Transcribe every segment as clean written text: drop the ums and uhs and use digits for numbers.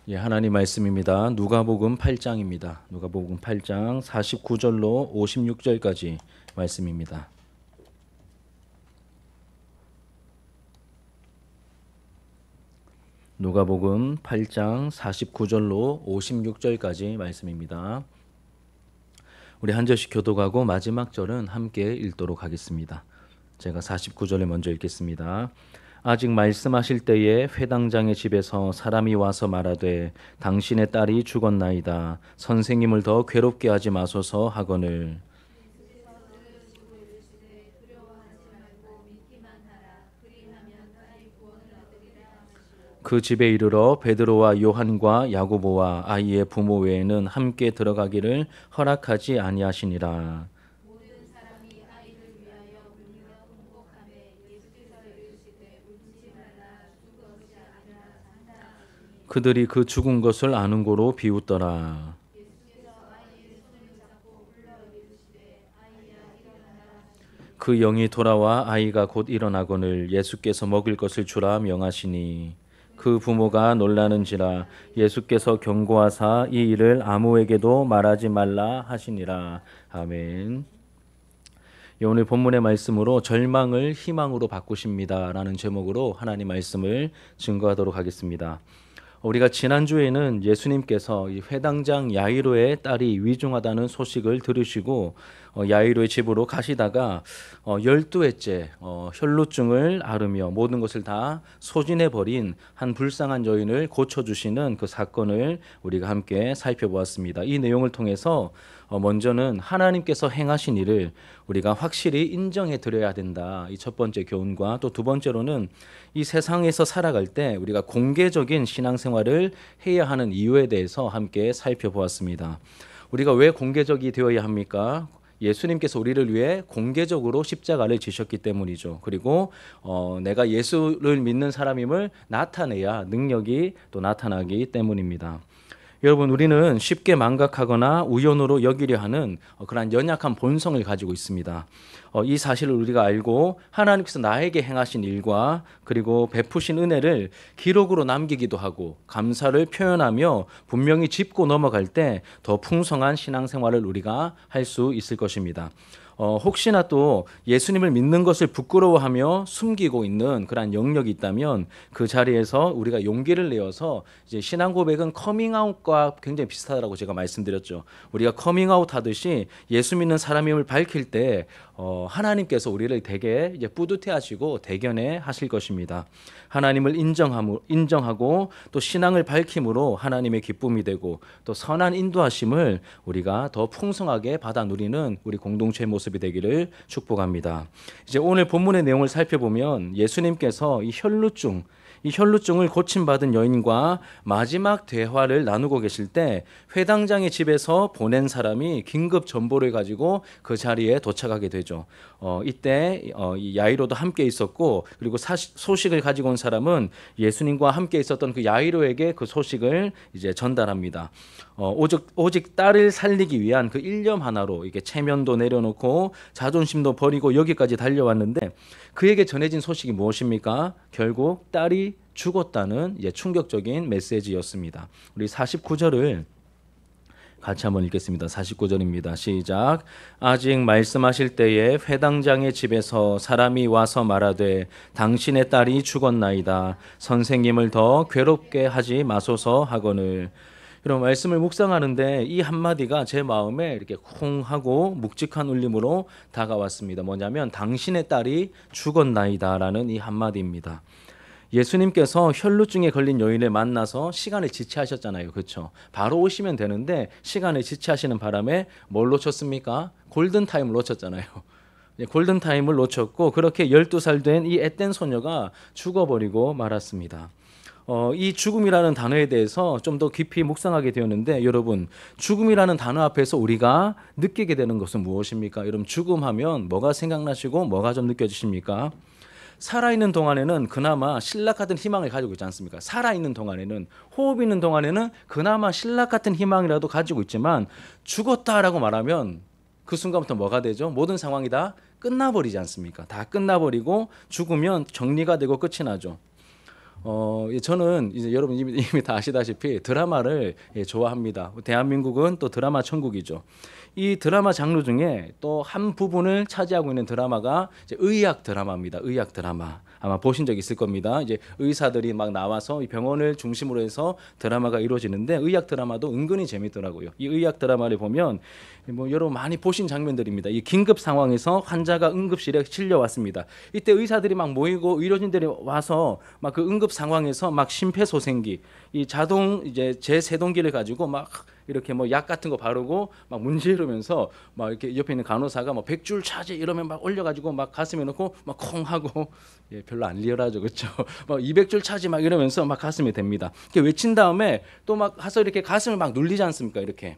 예, 하나님 말씀입니다. 누가복음 8장입니다. 누가복음 8장 49절로 56절까지 말씀입니다. 누가복음 8장 49절로 56절까지 말씀입니다. 우리 한 절씩 교독하고 마지막 절은 함께 읽도록 하겠습니다. 제가 49절을 먼저 읽겠습니다. 아직 말씀하실 때에 회당장의 집에서 사람이 와서 말하되 당신의 딸이 죽었나이다. 선생님을 더 괴롭게 하지 마소서 하거늘. 그 집에 이르러 베드로와 요한과 야고보와 아이의 부모 외에는 함께 들어가기를 허락하지 아니하시니라. 그들이 그 죽은 것을 아는 고로 비웃더라. 그 영이 돌아와 아이가 곧 일어나거늘 예수께서 먹을 것을 주라 명하시니 그 부모가 놀라는지라. 예수께서 경고하사 이 일을 아무에게도 말하지 말라 하시니라. 아멘. 예, 오늘 본문의 말씀으로 절망을 희망으로 바꾸십니다라는 제목으로 하나님 말씀을 증거하도록 하겠습니다. 우리가 지난주에는 예수님께서 이 회당장 야이로의 딸이 위중하다는 소식을 들으시고 야이로의 집으로 가시다가 12회째 혈루증을 앓으며 모든 것을 다 소진해버린 한 불쌍한 여인을 고쳐주시는 그 사건을 우리가 함께 살펴보았습니다. 이 내용을 통해서 먼저는 하나님께서 행하신 일을 우리가 확실히 인정해 드려야 된다. 이 첫 번째 교훈과 또 두 번째로는 이 세상에서 살아갈 때 우리가 공개적인 신앙생활을 해야 하는 이유에 대해서 함께 살펴보았습니다. 우리가 왜 공개적이 되어야 합니까? 예수님께서 우리를 위해 공개적으로 십자가를 지셨기 때문이죠. 그리고 내가 예수를 믿는 사람임을 나타내야 능력이 또 나타나기 때문입니다. 여러분, 우리는 쉽게 망각하거나 우연으로 여기려 하는 그러한 연약한 본성을 가지고 있습니다. 이 사실을 우리가 알고 하나님께서 나에게 행하신 일과 그리고 베푸신 은혜를 기록으로 남기기도 하고 감사를 표현하며 분명히 짚고 넘어갈 때 더 풍성한 신앙생활을 우리가 할 수 있을 것입니다. 혹시나 또 예수님을 믿는 것을 부끄러워하며 숨기고 있는 그러한 영역이 있다면 그 자리에서 우리가 용기를 내어서 이제 신앙 고백은 커밍아웃과 굉장히 비슷하다고 제가 말씀드렸죠. 우리가 커밍아웃 하듯이 예수 믿는 사람임을 밝힐 때 하나님께서 우리를 되게 이제 뿌듯해하시고 대견해 하실 것입니다. 하나님을 인정하고 또 신앙을 밝힘으로 하나님의 기쁨이 되고 또 선한 인도하심을 우리가 더 풍성하게 받아 누리는 우리 공동체의 모습이 되기를 축복합니다. 이제 오늘 본문의 내용을 살펴보면 예수님께서 이 혈루증을 고침받은 여인과 마지막 대화를 나누고 계실 때 회당장의 집에서 보낸 사람이 긴급 전보를 가지고 그 자리에 도착하게 되죠. 이때 이 야이로도 함께 있었고 그리고 소식을 가지고 온 사람은 예수님과 함께 있었던 그 야이로에게 그 소식을 이제 전달합니다. 오직 딸을 살리기 위한 그 일념 하나로 이게 체면도 내려놓고 자존심도 버리고 여기까지 달려왔는데 그에게 전해진 소식이 무엇입니까? 결국 딸이 죽었다는 이제 충격적인 메시지였습니다. 우리 49절을 같이 한번 읽겠습니다. 49절입니다. 시작. 아직 말씀하실 때에 회당장의 집에서 사람이 와서 말하되 당신의 딸이 죽었나이다. 선생님을 더 괴롭게 하지 마소서 하거늘. 이런 말씀을 묵상하는데 이 한마디가 제 마음에 이렇게 쿵 하고 묵직한 울림으로 다가왔습니다. 뭐냐면 당신의 딸이 죽었나이다라는 이 한마디입니다. 예수님께서 혈루증에 걸린 여인을 만나서 시간을 지체하셨잖아요. 그렇죠? 바로 오시면 되는데 시간을 지체하시는 바람에 뭘 놓쳤습니까? 골든타임을 놓쳤잖아요. 골든타임을 놓쳤고 그렇게 12살 된 이 앳된 소녀가 죽어버리고 말았습니다. 이 죽음이라는 단어에 대해서 좀 더 깊이 묵상하게 되었는데 여러분, 죽음이라는 단어 앞에서 우리가 느끼게 되는 것은 무엇입니까? 여러분, 죽음하면 뭐가 생각나시고 뭐가 좀 느껴지십니까? 살아있는 동안에는 그나마 신락 같은 희망을 가지고 있지 않습니까? 살아있는 동안에는, 호흡 있는 동안에는 그나마 신락 같은 희망이라도 가지고 있지만 죽었다라고 말하면 그 순간부터 뭐가 되죠? 모든 상황이 다 끝나버리지 않습니까? 다 끝나버리고 죽으면 정리가 되고 끝이 나죠. 저는 이제 여러분 이미 다 아시다시피 드라마를 좋아합니다. 대한민국은 또 드라마 천국이죠. 이 드라마 장르 중에 또 한 부분을 차지하고 있는 드라마가 이제 의학 드라마입니다. 의학 드라마. 아마 보신 적 있을 겁니다. 이제 의사들이 막 나와서 이 병원을 중심으로 해서 드라마가 이루어지는데 의학 드라마도 은근히 재밌더라고요. 이 의학 드라마를 보면 뭐 여러분 많이 보신 장면들입니다. 이 긴급 상황에서 환자가 응급실에 실려왔습니다. 이때 의사들이 막 모이고 의료진들이 와서 막 그 응급 상황에서 막 심폐소생기, 이 자동 이제 제세동기를 가지고 막 이렇게 뭐 약 같은 거 바르고 막 문지르면서 막 이렇게 옆에 있는 간호사가 막 100줄 차지 이러면 막 올려가지고 막 가슴에 넣고 막 콩 하고 별로 안 리얼하죠, 그렇죠? 막 200줄 차지 막 이러면서 막 가슴에 댑니다. 이렇게 외친 다음에 또 막 가서 이렇게 가슴을 막 눌리지 않습니까? 이렇게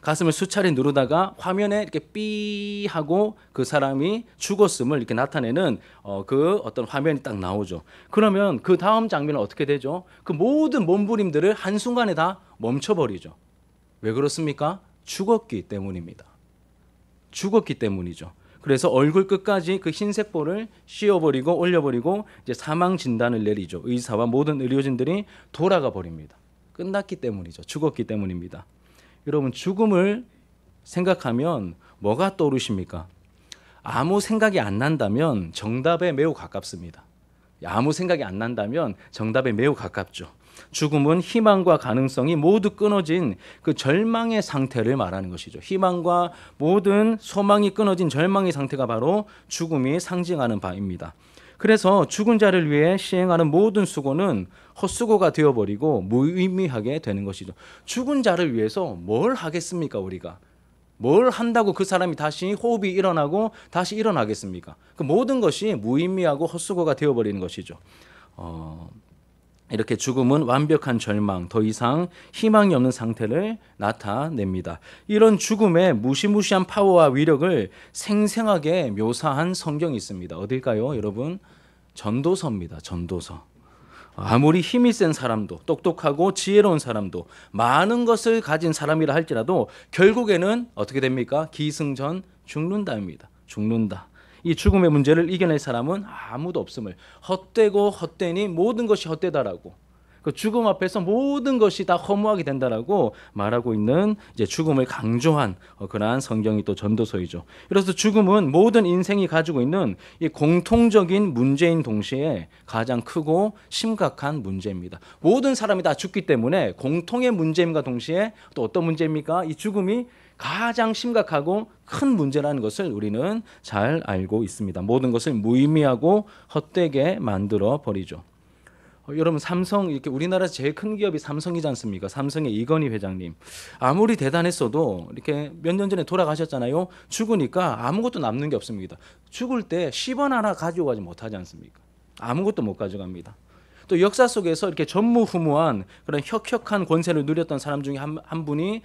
가슴을 수차례 누르다가 화면에 이렇게 삐 하고 그 사람이 죽었음을 이렇게 나타내는 그 어떤 화면이 딱 나오죠. 그러면 그 다음 장면은 어떻게 되죠? 그 모든 몸부림들을 한순간에 다 멈춰버리죠. 왜 그렇습니까? 죽었기 때문입니다. 죽었기 때문이죠. 그래서 얼굴 끝까지 그 흰색 볼을 씌워버리고 올려버리고 이제 사망 진단을 내리죠. 의사와 모든 의료진들이 돌아가 버립니다. 끝났기 때문이죠. 죽었기 때문입니다. 여러분 죽음을 생각하면 뭐가 떠오르십니까? 아무 생각이 안 난다면 정답에 매우 가깝습니다. 아무 생각이 안 난다면 정답에 매우 가깝죠. 죽음은 희망과 가능성이 모두 끊어진 그 절망의 상태를 말하는 것이죠. 희망과 모든 소망이 끊어진 절망의 상태가 바로 죽음이 상징하는 바입니다. 그래서 죽은 자를 위해 시행하는 모든 수고는 헛수고가 되어버리고 무의미하게 되는 것이죠. 죽은 자를 위해서 뭘 하겠습니까, 우리가? 뭘 한다고 그 사람이 다시 호흡이 일어나고 다시 일어나겠습니까? 그 모든 것이 무의미하고 헛수고가 되어버리는 것이죠. 이렇게 죽음은 완벽한 절망, 더 이상 희망이 없는 상태를 나타냅니다. 이런 죽음의 무시무시한 파워와 위력을 생생하게 묘사한 성경이 있습니다. 어딜까요, 여러분? 전도서입니다. 전도서. 아무리 힘이 센 사람도, 똑똑하고 지혜로운 사람도, 많은 것을 가진 사람이라 할지라도 결국에는 어떻게 됩니까? 기승전 죽는다입니다. 죽는다. 이 죽음의 문제를 이겨낼 사람은 아무도 없음을, 헛되고 헛되니 모든 것이 헛되다라고, 그 죽음 앞에서 모든 것이 다 허무하게 된다라고 말하고 있는 이제 죽음을 강조한 그러한 성경이 또 전도서이죠. 그래서 죽음은 모든 인생이 가지고 있는 이 공통적인 문제인 동시에 가장 크고 심각한 문제입니다. 모든 사람이 다 죽기 때문에 공통의 문제임과 동시에 또 어떤 문제입니까? 이 죽음이 가장 심각하고 큰 문제라는 것을 우리는 잘 알고 있습니다. 모든 것을 무의미하고 헛되게 만들어 버리죠. 여러분, 삼성, 이렇게 우리나라에서 제일 큰 기업이 삼성이지 않습니까? 삼성의 이건희 회장님, 아무리 대단했어도 이렇게 몇 년 전에 돌아가셨잖아요. 죽으니까 아무것도 남는 게 없습니다. 죽을 때 10원 하나 가지고 가지 못하지 않습니까? 아무것도 못 가져갑니다. 또 역사 속에서 이렇게 전무후무한 그런 혁혁한 권세를 누렸던 사람 중에 한 분이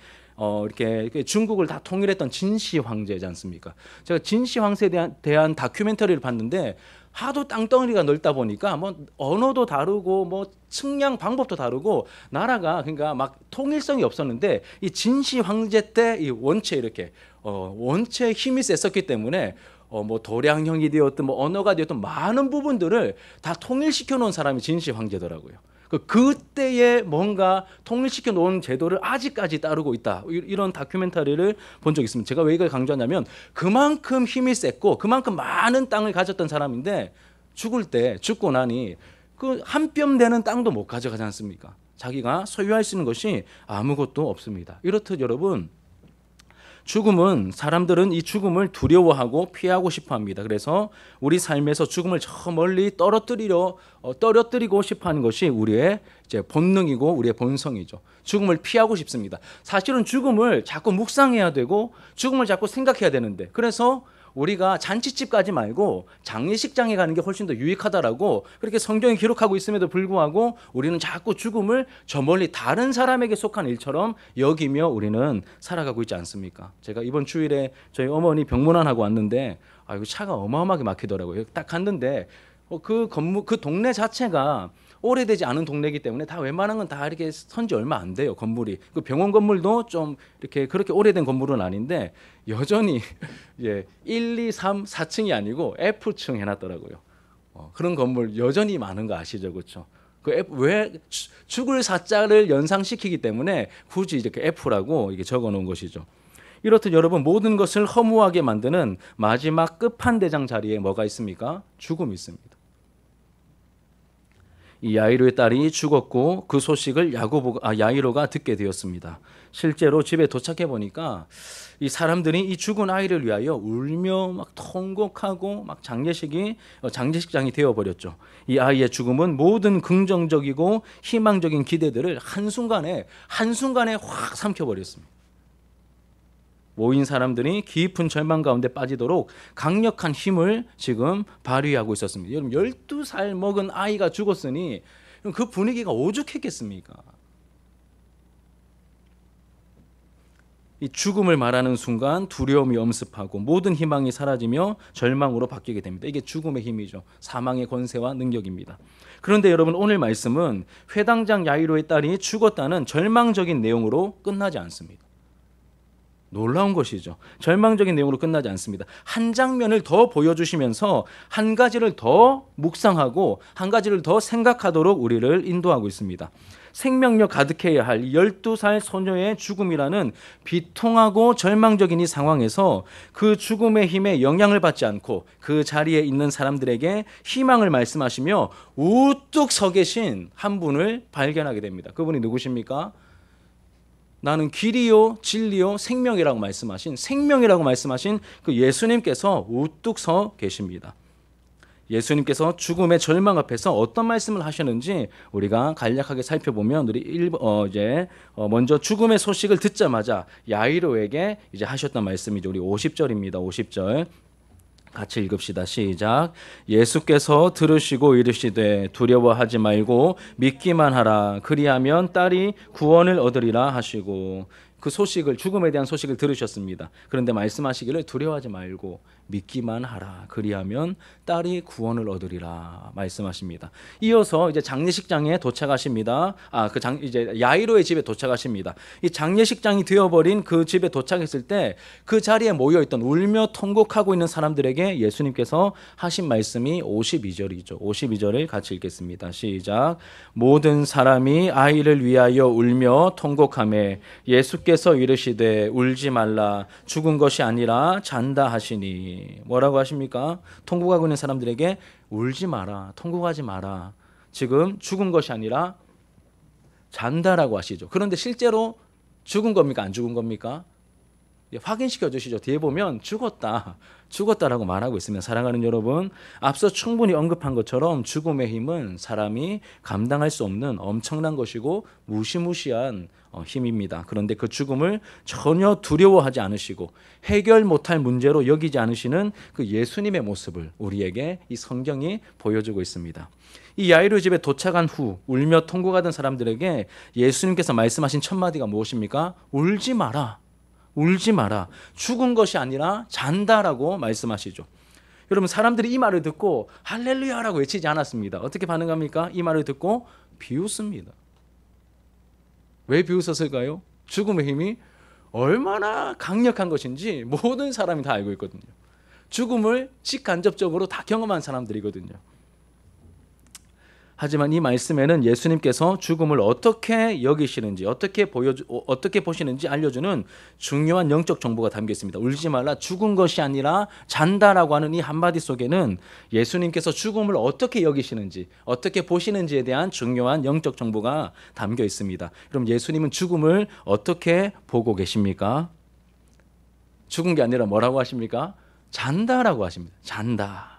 이렇게 중국을 다 통일했던 진시 황제지 않습니까? 제가 진시 황제에 대한 다큐멘터리를 봤는데 하도 땅덩어리가 넓다 보니까 뭐 언어도 다르고 뭐 측량 방법도 다르고 나라가 그러니까 막 통일성이 없었는데 이 진시 황제 때 이 원체 이렇게 원체 힘이 셌었기 때문에 뭐 도량형이 되었든 뭐 언어가 되었든 많은 부분들을 다 통일시켜 놓은 사람이 진시 황제더라고요. 그때에 뭔가 통일시켜 놓은 제도를 아직까지 따르고 있다. 이런 다큐멘터리를 본 적이 있습니다. 제가 왜 이걸 강조하냐면 그만큼 힘이 셌고 그만큼 많은 땅을 가졌던 사람인데 죽을 때, 죽고 나니 그 한 뼘 되는 땅도 못 가져가지 않습니까? 자기가 소유할 수 있는 것이 아무것도 없습니다. 이렇듯 여러분, 죽음은, 사람들은 이 죽음을 두려워하고 피하고 싶어 합니다. 그래서 우리 삶에서 죽음을 저 멀리 떨어뜨리고 싶어 하는 것이 우리의 이제 본능이고 우리의 본성이죠. 죽음을 피하고 싶습니다. 사실은 죽음을 자꾸 묵상해야 되고 죽음을 자꾸 생각해야 되는데, 그래서 우리가 잔치집 가지 말고 장례식장에 가는 게 훨씬 더 유익하다라고 그렇게 성경이 기록하고 있음에도 불구하고 우리는 자꾸 죽음을 저 멀리 다른 사람에게 속한 일처럼 여기며 우리는 살아가고 있지 않습니까? 제가 이번 주일에 저희 어머니 병문안하고 왔는데 이거 차가 어마어마하게 막히더라고요. 딱 갔는데 그 동네 자체가 오래되지 않은 동네이기 때문에 다 웬만한 건 다 이렇게 선지 얼마 안 돼요, 건물이. 그 병원 건물도 좀 이렇게 그렇게 오래된 건물은 아닌데 여전히 1, 2, 3, 4층이 아니고 F층 해놨더라고요. 그런 건물 여전히 많은 거 아시죠, 그렇죠? 왜 죽을 사자를 연상시키기 때문에 굳이 이렇게 F라고 이게 적어놓은 것이죠. 이렇듯 여러분 모든 것을 허무하게 만드는 마지막 끝판대장 자리에 뭐가 있습니까? 죽음이 있습니다. 이 야이로의 딸이 죽었고 그 소식을 야이로가 듣게 되었습니다. 실제로 집에 도착해 보니까 이 사람들이 이 죽은 아이를 위하여 울며 막 통곡하고 막 장례식장이 되어 버렸죠. 이 아이의 죽음은 모든 긍정적이고 희망적인 기대들을 한순간에 확 삼켜 버렸습니다. 모인 사람들이 깊은 절망 가운데 빠지도록 강력한 힘을 지금 발휘하고 있었습니다. 여러분 12살 먹은 아이가 죽었으니 그 분위기가 오죽했겠습니까? 이 죽음을 말하는 순간 두려움이 엄습하고 모든 희망이 사라지며 절망으로 바뀌게 됩니다. 이게 죽음의 힘이죠. 사망의 권세와 능력입니다. 그런데 여러분 오늘 말씀은 회당장 야이로의 딸이 죽었다는 절망적인 내용으로 끝나지 않습니다. 놀라운 것이죠. 절망적인 내용으로 끝나지 않습니다. 한 장면을 더 보여주시면서 한 가지를 더 묵상하고 한 가지를 더 생각하도록 우리를 인도하고 있습니다. 생명력 가득해야 할 12살 소녀의 죽음이라는 비통하고 절망적인 이 상황에서 그 죽음의 힘에 영향을 받지 않고 그 자리에 있는 사람들에게 희망을 말씀하시며 우뚝 서 계신 한 분을 발견하게 됩니다. 그분이 누구십니까? 나는 길이요 진리요 생명이라고 말씀하신 그 예수님께서 우뚝 서 계십니다. 예수님께서 죽음의 절망 앞에서 어떤 말씀을 하셨는지 우리가 간략하게 살펴보면 우리 먼저 죽음의 소식을 듣자마자 야이로에게 이제 하셨던 말씀이죠. 우리 50절입니다. 50절. 같이 읽읍시다. 시작. 예수께서 들으시고 이르시되 두려워하지 말고 믿기만 하라. 그리하면 딸이 구원을 얻으리라 하시고 그 소식을 죽음에 대한 소식을 들으셨습니다. 그런데 말씀하시기를 두려워하지 말고 믿기만 하라. 그리하면 딸이 구원을 얻으리라 말씀하십니다. 이어서 이제 장례식장에 도착하십니다. 이제 야이로의 집에 도착하십니다. 이 장례식장이 되어버린 그 집에 도착했을 때 그 자리에 모여 있던 울며 통곡하고 있는 사람들에게 예수님께서 하신 말씀이 52절이죠. 52절을 같이 읽겠습니다. 시작. 모든 사람이 아이를 위하여 울며 통곡하매 예수께서 이르시되 울지 말라. 죽은 것이 아니라 잔다 하시니. 뭐라고 하십니까? 통곡하고 있는 사람들에게 울지 마라, 통곡하지 마라. 지금 죽은 것이 아니라 잔다라고 하시죠. 그런데 실제로 죽은 겁니까? 안 죽은 겁니까? 확인시켜 주시죠. 뒤에 보면 죽었다라고 말하고 있으면 사랑하는 여러분, 앞서 충분히 언급한 것처럼 죽음의 힘은 사람이 감당할 수 없는 엄청난 것이고 무시무시한 힘입니다. 그런데 그 죽음을 전혀 두려워하지 않으시고 해결 못할 문제로 여기지 않으시는 그 예수님의 모습을 우리에게 이 성경이 보여주고 있습니다. 이 야이로 집에 도착한 후 울며 통곡하던 사람들에게 예수님께서 말씀하신 첫 마디가 무엇입니까? 울지 마라. 울지 마라. 죽은 것이 아니라 잔다라고 말씀하시죠. 여러분 사람들이 이 말을 듣고 할렐루야라고 외치지 않았습니다. 어떻게 반응합니까? 이 말을 듣고 비웃습니다. 왜 비웃었을까요? 죽음의 힘이 얼마나 강력한 것인지 모든 사람이 다 알고 있거든요. 죽음을 직간접적으로 다 경험한 사람들이거든요. 하지만 이 말씀에는 예수님께서 죽음을 어떻게 여기시는지, 어떻게 보시는지 알려주는 중요한 영적 정보가 담겨 있습니다. 울지 말라, 죽은 것이 아니라 잔다라고 하는 이 한마디 속에는 예수님께서 죽음을 어떻게 여기시는지, 어떻게 보시는지에 대한 중요한 영적 정보가 담겨 있습니다. 그럼 예수님은 죽음을 어떻게 보고 계십니까? 죽은 게 아니라 뭐라고 하십니까? 잔다라고 하십니다. 잔다.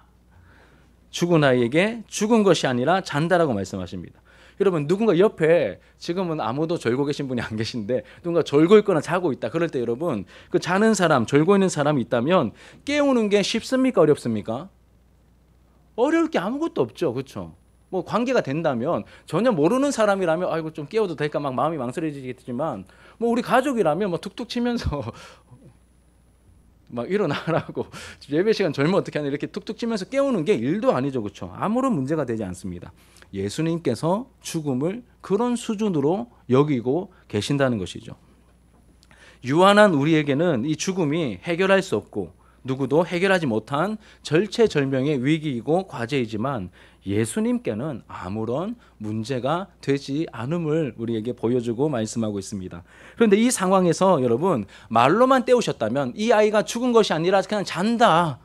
죽은 아이에게 죽은 것이 아니라 잔다라고 말씀하십니다. 여러분 누군가 옆에 지금은 아무도 졸고 계신 분이 안 계신데 누군가 졸고 있거나 자고 있다. 그럴 때 여러분 그 자는 사람, 졸고 있는 사람이 있다면 깨우는 게 쉽습니까? 어렵습니까? 어려울 게 아무것도 없죠. 그렇죠? 뭐 관계가 된다면 전혀 모르는 사람이라면 아이고 좀 깨워도 될까 막 마음이 망설여지겠지만 뭐 우리 가족이라면 뭐 툭툭 치면서 막 일어나라고 예배 시간 절면 어떻게 하냐 이렇게 툭툭 치면서 깨우는 게 일도 아니죠. 그렇죠? 아무런 문제가 되지 않습니다. 예수님께서 죽음을 그런 수준으로 여기고 계신다는 것이죠. 유한한 우리에게는 이 죽음이 해결할 수 없고 누구도 해결하지 못한 절체절명의 위기이고 과제이지만 예수님께는 아무런 문제가 되지 않음을 우리에게 보여주고 말씀하고 있습니다. 그런데 이 상황에서 여러분, 말로만 때우셨다면 이 아이가 죽은 것이 아니라 그냥 잔다,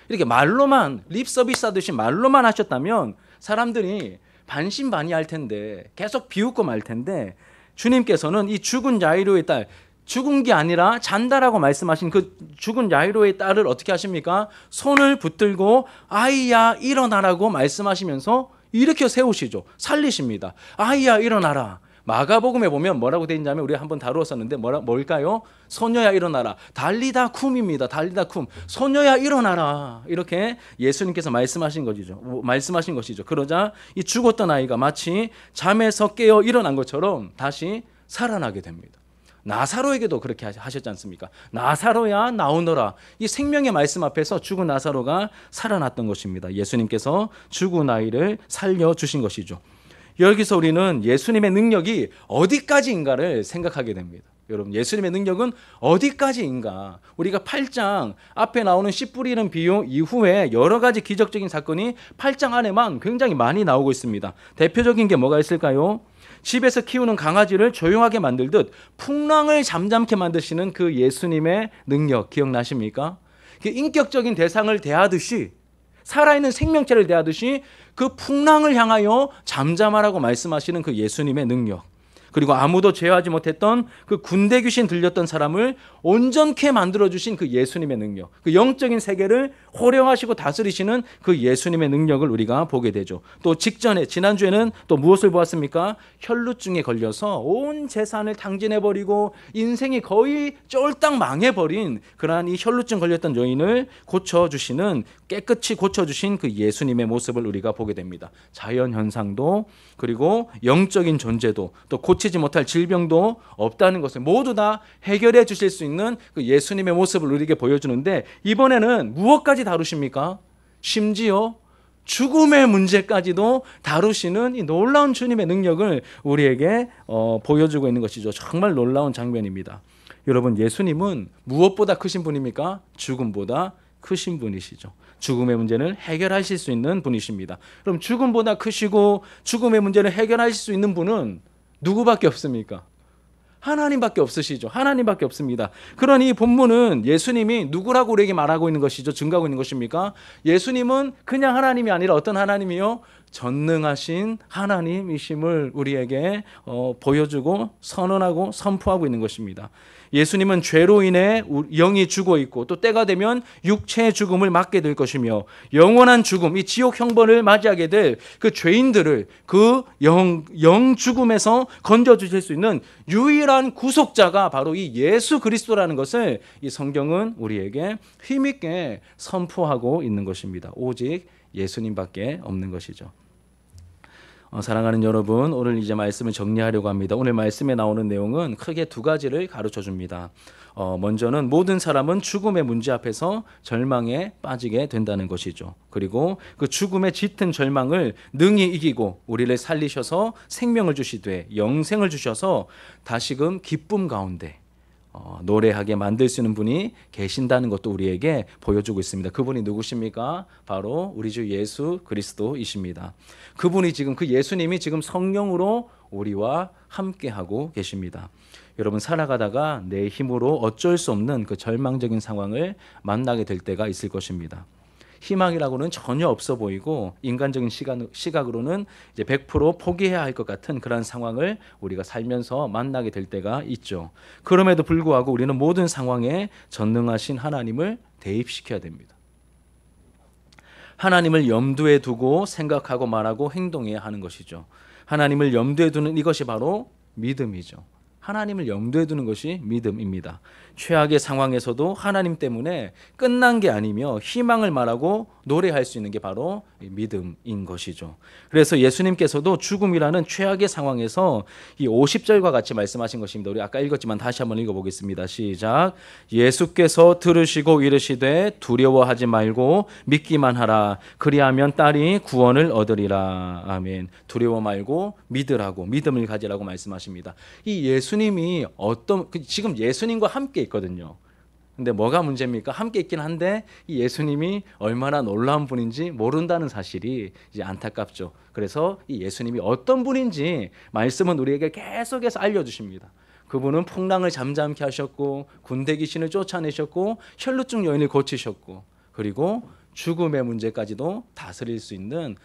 이렇게 말로만 립 서비스 하듯이 말로만 하셨다면 사람들이 반신반의할 텐데, 계속 비웃고 말 텐데, 주님께서는 이 죽은 야이로의 딸, 죽은 게 아니라 잔다라고 말씀하신 그 죽은 야이로의 딸을 어떻게 하십니까? 손을 붙들고 아이야 일어나라고 말씀하시면서 일으켜 세우시죠. 살리십니다. 아이야 일어나라. 마가복음에 보면 뭐라고 되어 있냐면, 우리가 한번 다루었었는데 뭘까요? 소녀야 일어나라. 달리다 쿰입니다. 달리다 쿰. 소녀야 일어나라. 이렇게 예수님께서 말씀하신 것이죠. 그러자 이 죽었던 아이가 마치 잠에서 깨어 일어난 것처럼 다시 살아나게 됩니다. 나사로에게도 그렇게 하셨지 않습니까? 나사로야 나오너라. 이 생명의 말씀 앞에서 죽은 나사로가 살아났던 것입니다. 예수님께서 죽은 아이를 살려주신 것이죠. 여기서 우리는 예수님의 능력이 어디까지인가를 생각하게 됩니다. 여러분, 예수님의 능력은 어디까지인가? 우리가 8장 앞에 나오는 씨 뿌리는 비유 이후에 여러 가지 기적적인 사건이 8장 안에만 굉장히 많이 나오고 있습니다. 대표적인 게 뭐가 있을까요? 집에서 키우는 강아지를 조용하게 만들듯 풍랑을 잠잠케 만드시는 그 예수님의 능력 기억나십니까? 인격적인 대상을 대하듯이, 살아있는 생명체를 대하듯이 그 풍랑을 향하여 잠잠하라고 말씀하시는 그 예수님의 능력, 그리고 아무도 제어하지 못했던 그 군대 귀신 들렸던 사람을 온전케 만들어주신 그 예수님의 능력, 그 영적인 세계를 호령하시고 다스리시는 그 예수님의 능력을 우리가 보게 되죠. 또 지난주에는 또 무엇을 보았습니까? 혈루증에 걸려서 온 재산을 탕진해버리고 인생이 거의 쫄딱 망해버린 그러한 이 혈루증 걸렸던 여인을 고쳐주시는, 깨끗이 고쳐주신 그 예수님의 모습을 우리가 보게 됩니다. 자연현상도, 그리고 영적인 존재도, 또 고치지 못할 질병도 없다는 것을 모두 다 해결해 주실 수 있는 그 예수님의 모습을 우리에게 보여주는데, 이번에는 무엇까지 다루십니까? 심지어 죽음의 문제까지도 다루시는 이 놀라운 주님의 능력을 우리에게 보여주고 있는 것이죠. 정말 놀라운 장면입니다. 여러분, 예수님은 무엇보다 크신 분입니까? 죽음보다 크신 분이시죠. 죽음의 문제는 해결하실 수 있는 분이십니다. 그럼 죽음보다 크시고 죽음의 문제를 해결하실 수 있는 분은 누구밖에 없습니까? 하나님밖에 없으시죠. 하나님밖에 없습니다. 그러니 이 본문은 예수님이 누구라고 우리에게 말하고 있는 것이죠? 증거하고 있는 것입니까? 예수님은 그냥 하나님이 아니라 어떤 하나님이요? 전능하신 하나님이심을 우리에게 보여주고 선언하고 선포하고 있는 것입니다. 예수님은 죄로 인해 영이 죽어 있고, 또 때가 되면 육체의 죽음을 맞게 될 것이며, 영원한 죽음, 이 지옥 형벌을 맞이하게 될 그 죄인들을 그 영 죽음에서 건져주실 수 있는 유일한 구속자가 바로 이 예수 그리스도라는 것을 이 성경은 우리에게 힘있게 선포하고 있는 것입니다. 오직 예수님밖에 없는 것이죠. 사랑하는 여러분, 오늘 이제 말씀을 정리하려고 합니다. 오늘 말씀에 나오는 내용은 크게 두 가지를 가르쳐 줍니다. 먼저는 모든 사람은 죽음의 문제 앞에서 절망에 빠지게 된다는 것이죠. 그리고 그 죽음의 짙은 절망을 능히 이기고 우리를 살리셔서 생명을 주시되 영생을 주셔서 다시금 기쁨 가운데 노래하게 만들 수 있는 분이 계신다는 것도 우리에게 보여주고 있습니다. 그분이 누구십니까? 바로 우리 주 예수 그리스도이십니다. 그분이 지금, 그 예수님이 지금 성령으로 우리와 함께하고 계십니다. 여러분, 살아가다가 내 힘으로 어쩔 수 없는 그 절망적인 상황을 만나게 될 때가 있을 것입니다. 희망이라고는 전혀 없어 보이고 인간적인 시각으로는 이제 100% 포기해야 할 것 같은 그런 상황을 우리가 살면서 만나게 될 때가 있죠. 그럼에도 불구하고 우리는 모든 상황에 전능하신 하나님을 대입시켜야 됩니다. 하나님을 염두에 두고 생각하고 말하고 행동해야 하는 것이죠. 하나님을 염두에 두는 이것이 바로 믿음이죠. 하나님을 염두에 두는 것이 믿음입니다. 최악의 상황에서도 하나님 때문에 끝난 게 아니며 희망을 말하고 노래할 수 있는 게 바로 믿음인 것이죠. 그래서 예수님께서도 죽음이라는 최악의 상황에서 이 50절과 같이 말씀하신 것입니다. 우리 아까 읽었지만 다시 한번 읽어보겠습니다. 시작. 예수께서 들으시고 이르시되 두려워하지 말고 믿기만 하라. 그리하면 딸이 구원을 얻으리라. 아멘. 두려워 말고 믿으라고, 믿음을 가지라고 말씀하십니다. 이 예수님이 지금 예수님과 함께 있거든요. 근데 뭐가 문제입니까? 함께 있긴 한데 이 예수님이 얼마나 놀라운 분인지 모른다는 사실이 이제 안타깝죠. 그래서 이 예수님이 어떤 분인지 말씀은 우리에게 계속해서 알려주십니다. 그분은 풍랑을 잠잠케 하셨고 군대 귀신을 쫓아내셨고 혈루증 여인을 고치셨고 그리고 죽음의 문제까지도 다스릴 수 있는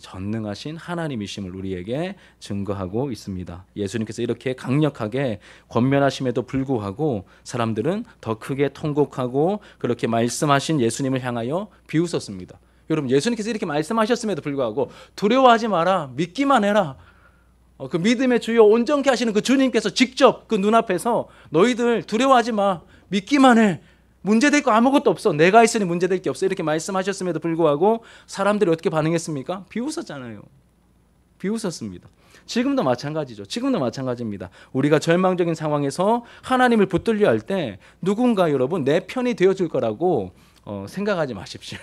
전능하신 하나님이심을 우리에게 증거하고 있습니다. 예수님께서 이렇게 강력하게 권면하심에도 불구하고 사람들은 더 크게 통곡하고 그렇게 말씀하신 예수님을 향하여 비웃었습니다. 여러분, 예수님께서 이렇게 말씀하셨음에도 불구하고 두려워하지 마라, 믿기만 해라, 그 믿음의 주요 온전케 하시는 그 주님께서 직접 그 눈앞에서 너희들 두려워하지 마, 믿기만 해, 문제될 거 아무것도 없어, 내가 있으니 문제될 게 없어, 이렇게 말씀하셨음에도 불구하고 사람들이 어떻게 반응했습니까? 비웃었잖아요. 비웃었습니다. 지금도 마찬가지죠. 지금도 마찬가지입니다. 우리가 절망적인 상황에서 하나님을 붙들려 할 때 누군가 여러분 내 편이 되어줄 거라고 생각하지 마십시오.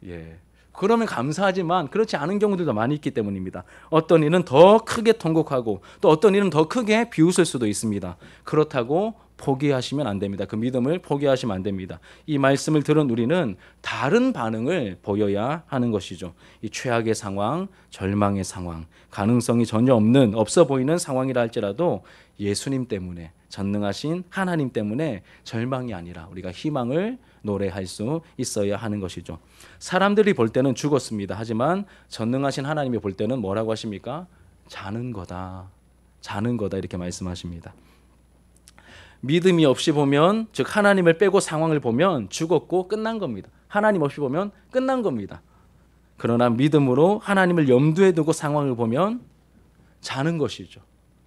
예. 그러면 감사하지만 그렇지 않은 경우들도 많이 있기 때문입니다. 어떤 일은 더 크게 통곡하고 또 어떤 일은 더 크게 비웃을 수도 있습니다. 그렇다고 포기하시면 안 됩니다. 그 믿음을 포기하시면 안 됩니다. 이 말씀을 들은 우리는 다른 반응을 보여야 하는 것이죠. 이 최악의 상황, 절망의 상황, 가능성이 전혀 없어 보이는 상황이라 할지라도 예수님 때문에, 전능하신 하나님 때문에 절망이 아니라 우리가 희망을 노래할 수 있어야 하는 것이죠. 사람들이 볼 때는 죽었습니다. 하지만 전능하신 하나님이 볼 때는 뭐라고 하십니까? 자는 거다. 자는 거다 이렇게 말씀하십니다. 믿음이 없이 보면, 즉 하나님을 빼고 상황을 보면 죽었고 끝난 겁니다. 하나님 없이 보면 끝난 겁니다. 그러나 믿음으로 하나님을 염두에 두고 상황을 보면 자는 것이죠.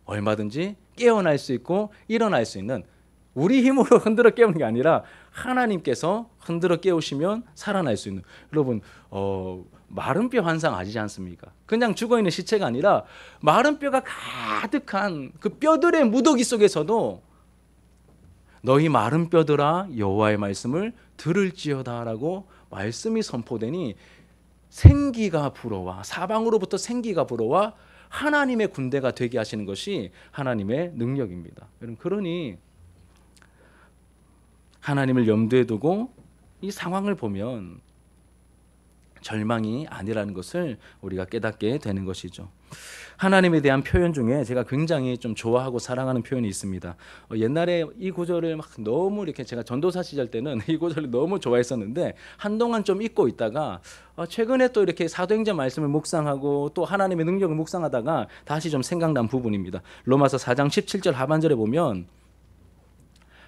얼마든지 깨어날 수 있고 일어날 수 있는, 우리 힘으로 흔들어 깨우는 게 아니라 하나님께서 흔들어 깨우시면 살아날 수 있는. 여러분, 마른 뼈 환상 아시지 않습니까? 그냥 죽어있는 시체가 아니라 마른 뼈가 가득한 그 뼈들의 무더기 속에서도 너희 마른 뼈들아 여호와의 말씀을 들을지어다라고 말씀이 선포되니 생기가 불어와, 사방으로부터 생기가 불어와 하나님의 군대가 되게 하시는 것이 하나님의 능력입니다. 여러분, 그러니 하나님을 염두에 두고 이 상황을 보면 절망이 아니라는 것을 우리가 깨닫게 되는 것이죠. 하나님에 대한 표현 중에 제가 굉장히 좀 좋아하고 사랑하는 표현이 있습니다. 옛날에 이 구절을 막 너무 이렇게, 제가 전도사 시절 때는 이 구절을 너무 좋아했었는데 한동안 좀 잊고 있다가 최근에 또 이렇게 사도행전 말씀을 묵상하고 또 하나님의 능력을 묵상하다가 다시 좀 생각난 부분입니다. 로마서 4장 17절 하반절에 보면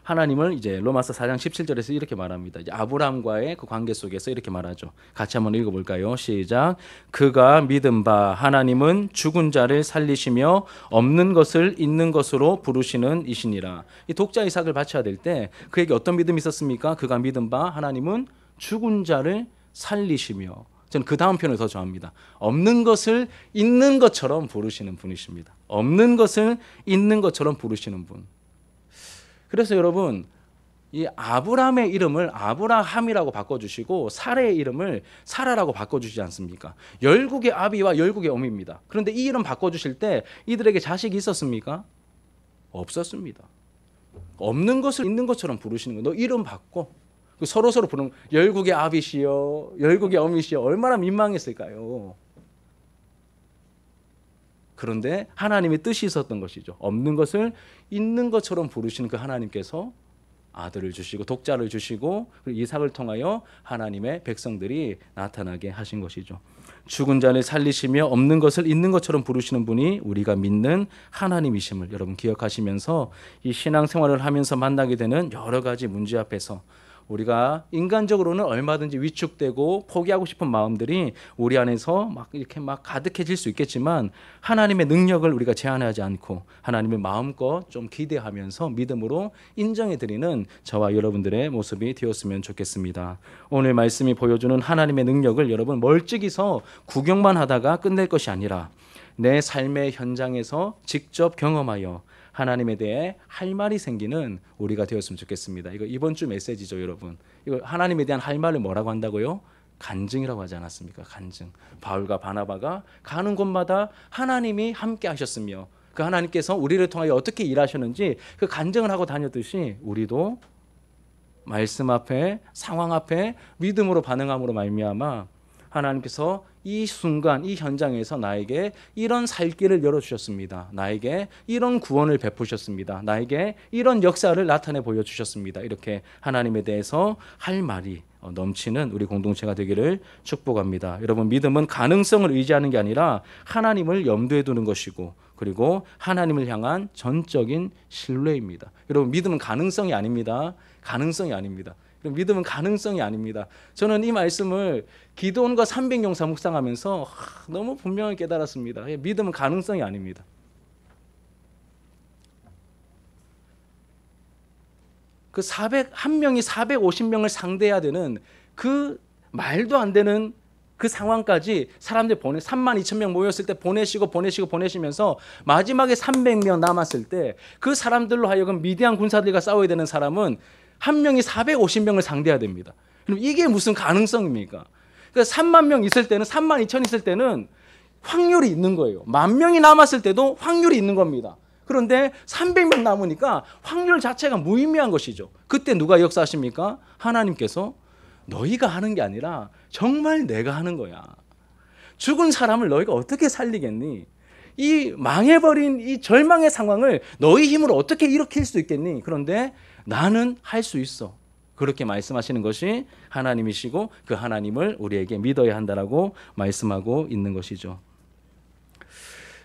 하나님을 이제 로마서 4장 17절에서 이렇게 말합니다. 이제 아브라함과의 그 관계 속에서 이렇게 말하죠. 같이 한번 읽어볼까요? 시작. 그가 믿은 바 하나님은 죽은 자를 살리시며 없는 것을 있는 것으로 부르시는 이시니라. 이 독자 이삭을 바쳐야 될 때 그에게 어떤 믿음이 있었습니까? 그가 믿은 바 하나님은 죽은 자를 살리시며, 저는 그 다음 표현을 더 좋아합니다. 없는 것을 있는 것처럼 부르시는 분이십니다. 없는 것을 있는 것처럼 부르시는 분. 그래서 여러분, 이 아브라함의 이름을 아브라함이라고 바꿔주시고 사라의 이름을 사라라고 바꿔주시지 않습니까? 열국의 아비와 열국의 어미입니다. 그런데 이 이름 바꿔주실 때 이들에게 자식이 있었습니까? 없었습니다. 없는 것을 있는 것처럼 부르시는 거예요. 너 이름 바꿔. 서로 부르는, 열국의 아비시여, 열국의 어미시여, 얼마나 민망했을까요? 그런데 하나님의 뜻이 있었던 것이죠. 없는 것을 있는 것처럼 부르시는 그 하나님께서 아들을 주시고 독자를 주시고 이삭을 통하여 하나님의 백성들이 나타나게 하신 것이죠. 죽은 자를 살리시며 없는 것을 있는 것처럼 부르시는 분이 우리가 믿는 하나님이심을 여러분 기억하시면서 이 신앙생활을 하면서 만나게 되는 여러 가지 문제 앞에서 우리가 인간적으로는 얼마든지 위축되고 포기하고 싶은 마음들이 우리 안에서 막 이렇게 막 가득해질 수 있겠지만 하나님의 능력을 우리가 제한하지 않고 하나님의 마음껏 좀 기대하면서 믿음으로 인정해드리는 저와 여러분들의 모습이 되었으면 좋겠습니다. 오늘 말씀이 보여주는 하나님의 능력을 여러분 멀찍이서 구경만 하다가 끝낼 것이 아니라 내 삶의 현장에서 직접 경험하여 하나님에 대해 할 말이 생기는 우리가 되었으면 좋겠습니다. 이거 이번 주 메시지죠, 여러분. 이거 하나님에 대한 할 말을 뭐라고 한다고요? 간증이라고 하지 않았습니까? 간증. 바울과 바나바가 가는 곳마다 하나님이 함께 하셨으며 그 하나님께서 우리를 통하여 어떻게 일하셨는지 그 간증을 하고 다녔듯이 우리도 말씀 앞에, 상황 앞에 믿음으로 반응함으로 말미암아 하나님께서 이 순간, 이 현장에서 나에게 이런 살 길을 열어주셨습니다. 나에게 이런 구원을 베푸셨습니다. 나에게 이런 역사를 나타내 보여주셨습니다. 이렇게 하나님에 대해서 할 말이 넘치는 우리 공동체가 되기를 축복합니다. 여러분, 믿음은 가능성을 의지하는 게 아니라 하나님을 염두에 두는 것이고, 그리고 하나님을 향한 전적인 신뢰입니다. 여러분, 믿음은 가능성이 아닙니다. 가능성이 아닙니다. 믿음은 가능성이 아닙니다. 저는 이 말씀을 기도원과 300용사 묵상하면서 너무 분명히 깨달았습니다. 믿음은 가능성이 아닙니다. 그 1명이 450명을 상대해야 되는 그 말도 안 되는 그 상황까지 사람들 32,000명 모였을 때 보내시면서 마지막에 300명 남았을 때 그 사람들로 하여금 미디안 군사들과 싸워야 되는 사람은 한 명이 450명을 상대해야 됩니다. 그럼 이게 무슨 가능성입니까? 그러니까 3만 명 있을 때는, 32,000 있을 때는 확률이 있는 거예요. 10,000명이 남았을 때도 확률이 있는 겁니다. 그런데 300명 남으니까 확률 자체가 무의미한 것이죠. 그때 누가 역사하십니까? 하나님께서 너희가 하는 게 아니라 정말 내가 하는 거야. 죽은 사람을 너희가 어떻게 살리겠니? 이 망해버린 이 절망의 상황을 너희 힘으로 어떻게 일으킬 수 있겠니? 그런데 나는 할 수 있어. 그렇게 말씀하시는 것이 하나님이시고 그 하나님을 우리에게 믿어야 한다라고 말씀하고 있는 것이죠.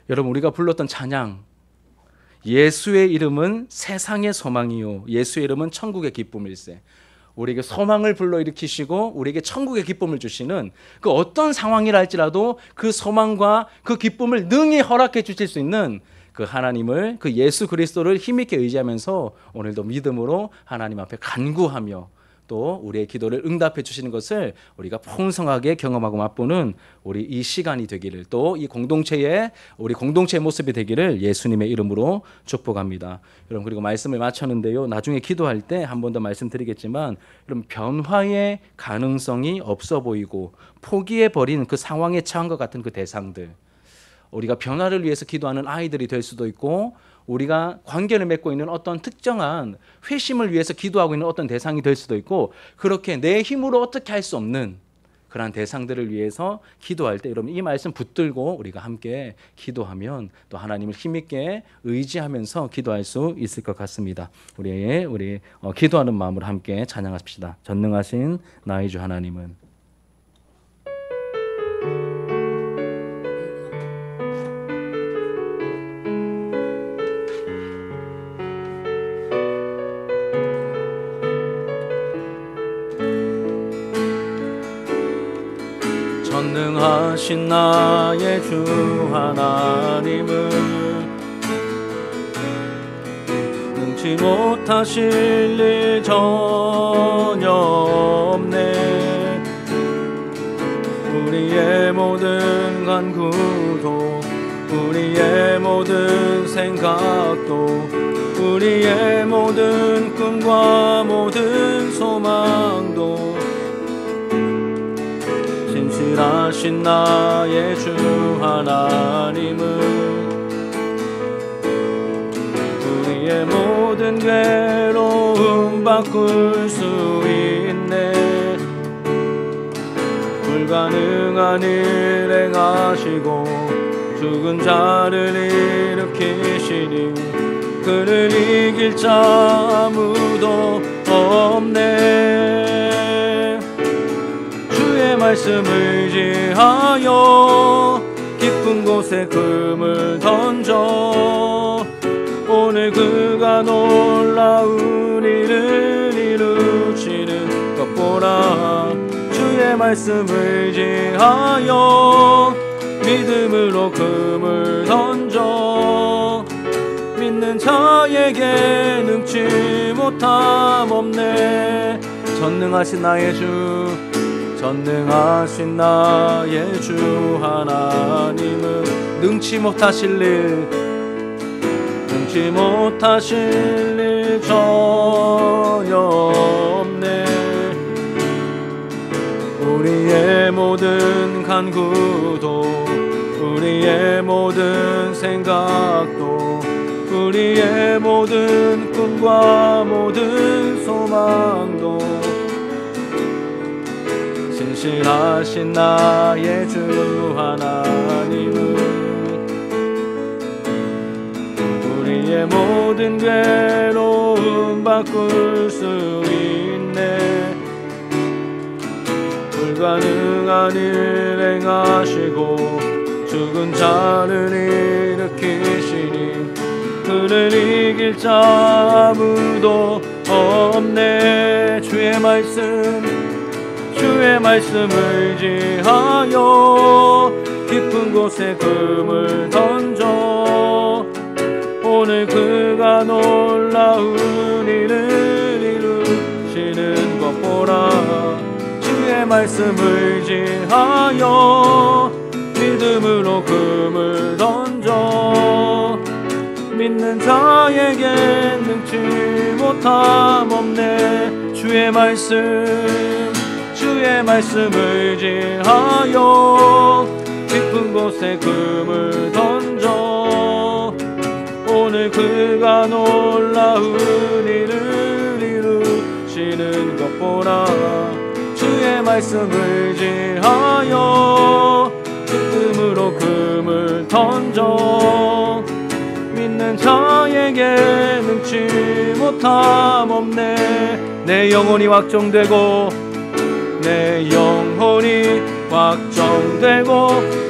여러분, 우리가 불렀던 찬양, 예수의 이름은 세상의 소망이요 예수의 이름은 천국의 기쁨일세. 우리에게 소망을 불러일으키시고 우리에게 천국의 기쁨을 주시는 그 어떤 상황이라 할지라도 그 소망과 그 기쁨을 능히 허락해 주실 수 있는 그 하나님을, 그 예수 그리스도를 힘있게 의지하면서 오늘도 믿음으로 하나님 앞에 간구하며 또 우리의 기도를 응답해 주시는 것을 우리가 풍성하게 경험하고 맛보는 우리 이 시간이 되기를, 또 이 공동체의 우리 공동체의 모습이 되기를 예수님의 이름으로 축복합니다. 여러분, 그리고 말씀을 마쳤는데요, 나중에 기도할 때 한 번 더 말씀드리겠지만, 여러분, 변화의 가능성이 없어 보이고 포기해 버린 그 상황에 처한 것 같은 그 대상들, 우리가 변화를 위해서 기도하는 아이들이 될 수도 있고, 우리가 관계를 맺고 있는 어떤 특정한 회심을 위해서 기도하고 있는 어떤 대상이 될 수도 있고, 그렇게 내 힘으로 어떻게 할 수 없는 그러한 대상들을 위해서 기도할 때 여러분, 이 말씀 붙들고 우리가 함께 기도하면 또 하나님을 힘있게 의지하면서 기도할 수 있을 것 같습니다. 우리 기도하는 마음으로 함께 찬양합시다. 전능하신 나의 주 하나님은. 전능하신 나의 주 하나님은 능치 못하실 일 전혀 없네. 우리의 모든 간구도, 우리의 모든 생각도, 우리의 모든 꿈과 모든 소망도 신실하신 나의 주 하나님은 우리의 모든 괴로움 바꿀 수 있네. 불가능한 일 행하시고 죽은 자를 일으키시니 그를 이길 자 아무도 없네. 주의 말씀 의지하여 깊은 곳에 금을 던져 오늘 그가 놀라운 일을 이루시는 것 보라. 주의 말씀 의지하여 믿음으로 금을 던져 믿는 자에게 능치 못함 없네. 전능하신 나의 주, 전능하신 나의 주 하나님은 능치 못하실 일, 능치 못하실 일 전혀 없네. 우리의 모든 간구도, 우리의 모든 생각도, 우리 우리의 모든 꿈과 모든 소망도 신실하신 나의 주 하나님은 우리의 모든 괴로움 바꿀 수 있네. 불가능한 일 행하시고 죽은 자를 일으키시니 그를 이길 자 아무도 없네. 주의 말씀을 의지하여 깊은 곳에 금을 던져 오늘 그가 놀라운 일을 이루시는 것 보라. 주의 말씀을 의지하여 믿음으로 금을 던져 믿는 자에게 능치 못함 없네. 주의 말씀을 의지하여 깊은 곳에 금을 던져 오늘 그가 놀라운 일을 이루시는 것 보라. 주의 말씀을 의지하여 믿음으로 금을 던져 믿는 자에게 능치 못함 없네. 내 영혼이 확정되고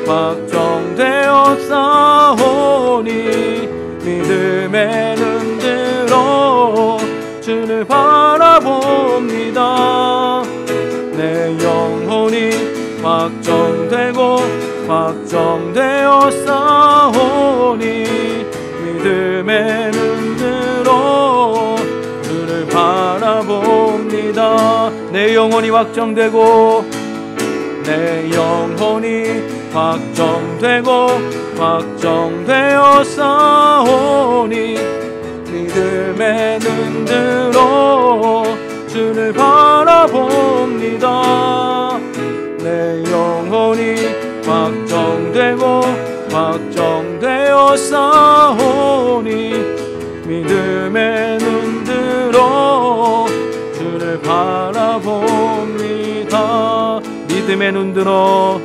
확정되어 싸우니 믿음에 눈들어 주를 바라봅니다. 내 영혼이 확정되어 싸우니 믿음에 눈들어 주를 바라봅니다. 내 영혼이 확정되어 싸우니 믿음에 눈들어 주를 바라봅니다. 내 영혼이 확정되어 싸우니 믿음에 눈들어 주를 바라봅니다. 믿음에 눈들어